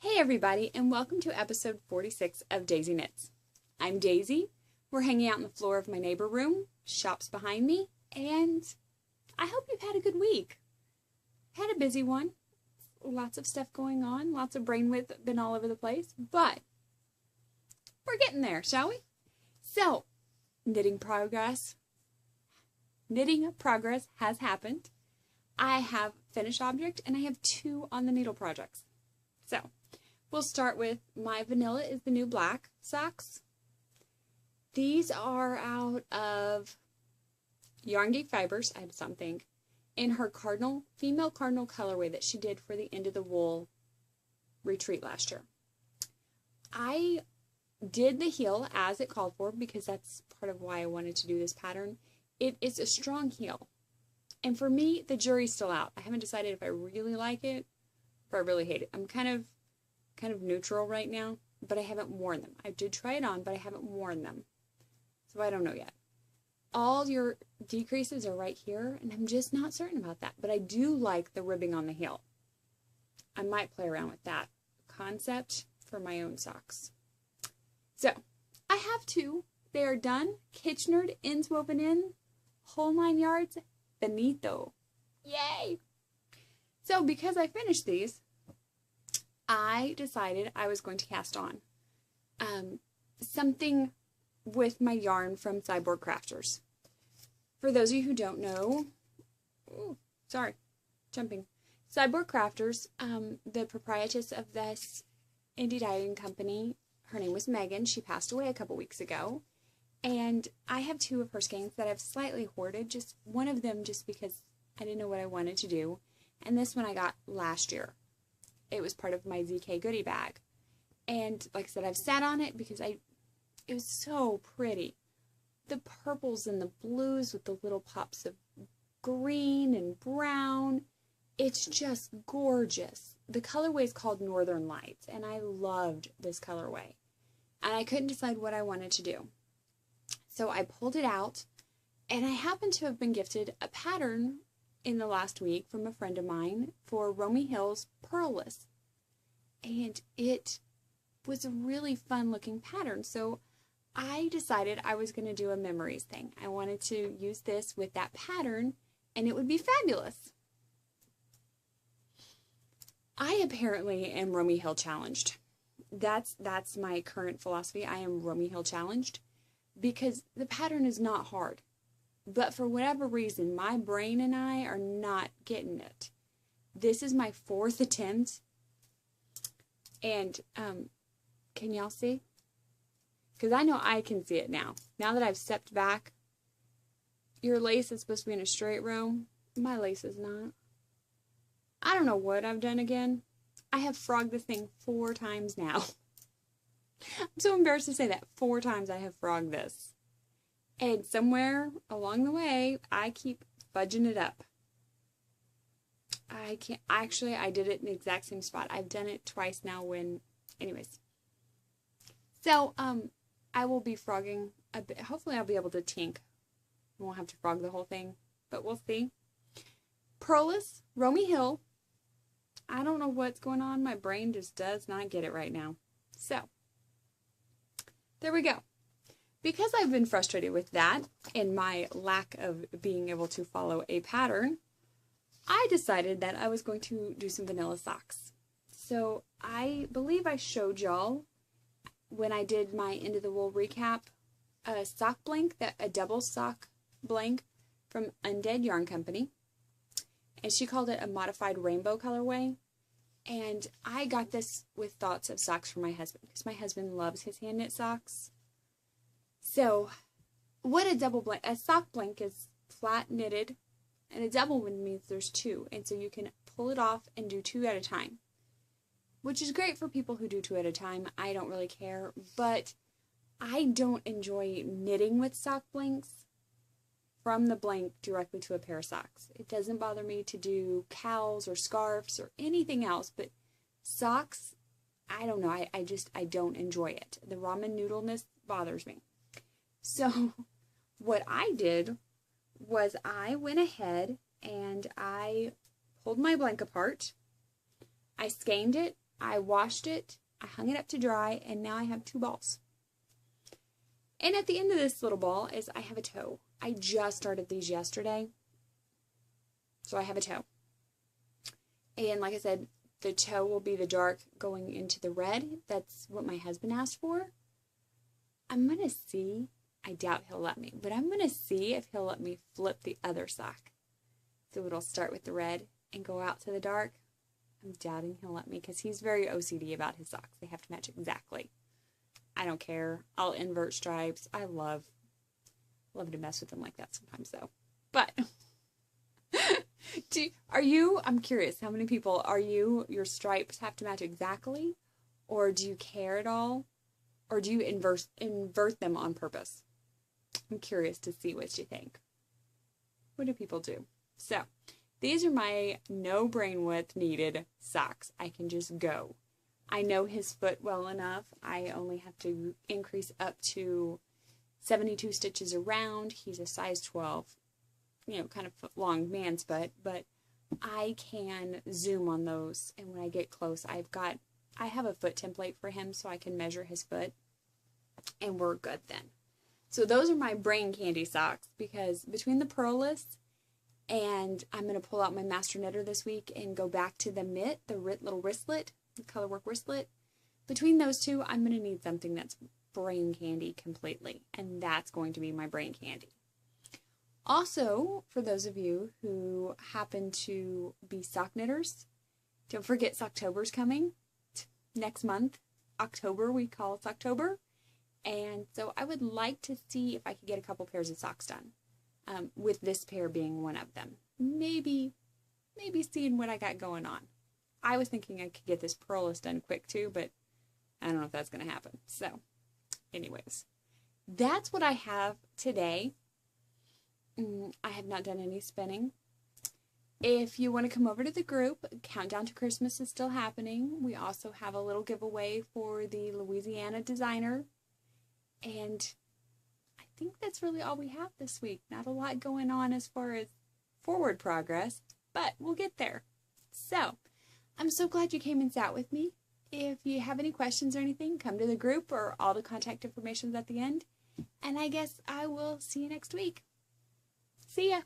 Hey everybody, and welcome to episode 46 of Daisy Knits. I'm Daisy. We're hanging out on the floor of my neighbor room, shop's behind me, and I hope you've had a good week. Had a busy one, lots of stuff going on, lots of brain been all over the place, but we're getting there, shall we? So, knitting progress has happened. I have finished object and I have 2 on the needle projects. So, we'll start with my vanilla is the new black socks. These are out of Yarngeek fibers, I have something, in her female cardinal colorway that she did for the End of the Wool retreat last year. I did the heel as it called for because that's part of why I wanted to do this pattern. It is a strong heel. And for me, the jury's still out. I haven't decided if I really like it or I really hate it. I'm kind of neutral right now, but I haven't worn them. I did try it on, but I haven't worn them. So I don't know yet. All your decreases are right here, and I'm just not certain about that. But I do like the ribbing on the heel. I might play around with that concept for my own socks. So, I have 2. They are done. Kitchenered, ends woven in, whole 9 yards. Benito. Yay! So, because I finished these, I decided I was going to cast on something with my yarn from Cyborg Crafters. For those of you who don't know, Cyborg Crafters, the proprietress of this indie dyeing company, her name was Megan. She passed away a couple weeks ago. And I have 2 of her skeins that I've slightly hoarded, just one of them just because I didn't know what I wanted to do. And this one I got last year. It was part of my ZK goodie bag. And like I said, I've sat on it because it was so pretty. The purples and the blues with the little pops of green and brown. It's just gorgeous. The colorway is called Northern Lights, and I loved this colorway. And I couldn't decide what I wanted to do. So I pulled it out, and I happened to have been gifted a pattern in the last week from a friend of mine for Romy Hill's Purless. And it was a really fun looking pattern. So I decided I was going to do a memories thing. I wanted to use this with that pattern, and it would be fabulous. I apparently am Romy Hill challenged. That's my current philosophy. I am Romy Hill challenged because the pattern is not hard. But for whatever reason, my brain and I are not getting it. This is my 4th attempt. And, can y'all see? Because I know I can see it now. Now that I've stepped back, your lace is supposed to be in a straight row. My lace is not. I don't know what I've done again. I have frogged this thing 4 times now. I'm so embarrassed to say that. 4 times I have frogged this. And somewhere along the way, I keep fudging it up. I can't, actually, I did it in the exact same spot. I've done it twice now anyways. So, I will be frogging a bit. Hopefully I'll be able to tink. I won't have to frog the whole thing, but we'll see. Purless, Romy Hill. I don't know what's going on. My brain just does not get it right now. So, there we go. Because I've been frustrated with that and my lack of being able to follow a pattern, I decided that I was going to do some vanilla socks. So I believe I showed y'all when I did my End of the Wool recap a sock blank, a double sock blank from Undead Yarn Company. And she called it a modified rainbow colorway. And I got this with thoughts of socks for my husband because my husband loves his hand knit socks. So, what a sock blank is flat knitted, and a double one means there's 2, and so you can pull it off and do 2 at a time, which is great for people who do 2 at a time. I don't really care, but I don't enjoy knitting with sock blanks from the blank directly to a pair of socks. It doesn't bother me to do cowls or scarves or anything else, but socks, I don't know, I don't enjoy it. The ramen noodleness bothers me. So what I did was I went ahead and I pulled my blank apart. I skeined it I washed it, I hung it up to dry, and now I have 2 balls. And at the end of this little ball is I have a toe. I just started these yesterday, so I have a toe. And like I said, the toe will be the dark going into the red. That's what my husband asked for. I'm going to see. I doubt he'll let me, but I'm going to see if he'll let me flip the other sock. So it'll start with the red and go out to the dark. I'm doubting he'll let me because he's very OCD about his socks. They have to match exactly. I don't care. I'll invert stripes. I love to mess with them like that sometimes though. But I'm curious, how many people are your stripes have to match exactly? Or do you care at all? Or do you invert them on purpose? I'm curious to see what you think. What do people do? So, these are my no brain width needed socks. I can just go. I know his foot well enough. I only have to increase up to 72 stitches around. He's a size 12, kind of long man's foot, but I can zoom on those. And when I get close, I have a foot template for him so I can measure his foot, and we're good then. So those are my brain candy socks, because between the Purless and I'm going to pull out my Master Knitter this week and go back to the mitt, the little wristlet, the colorwork wristlet. Between those two, I'm going to need something that's brain candy completely, and that's going to be my brain candy. Also, for those of you who happen to be sock knitters, don't forget Socktober's coming next month. October, we call it Socktober. And so I would like to see if I could get a couple pairs of socks done, with this pair being one of them. Maybe seeing what I got going on. I was thinking I could get this Purless done quick too, but I don't know if that's going to happen. So, anyways, that's what I have today. I have not done any spinning. If you want to come over to the group, Countdown to Christmas is still happening. We also have a little giveaway for the Louisiana designer. And I think that's really all we have this week. Not a lot going on as far as forward progress, but we'll get there. So, I'm so glad you came and sat with me. If you have any questions or anything, come to the group, or all the contact information is at the end. And I guess I will see you next week. See ya!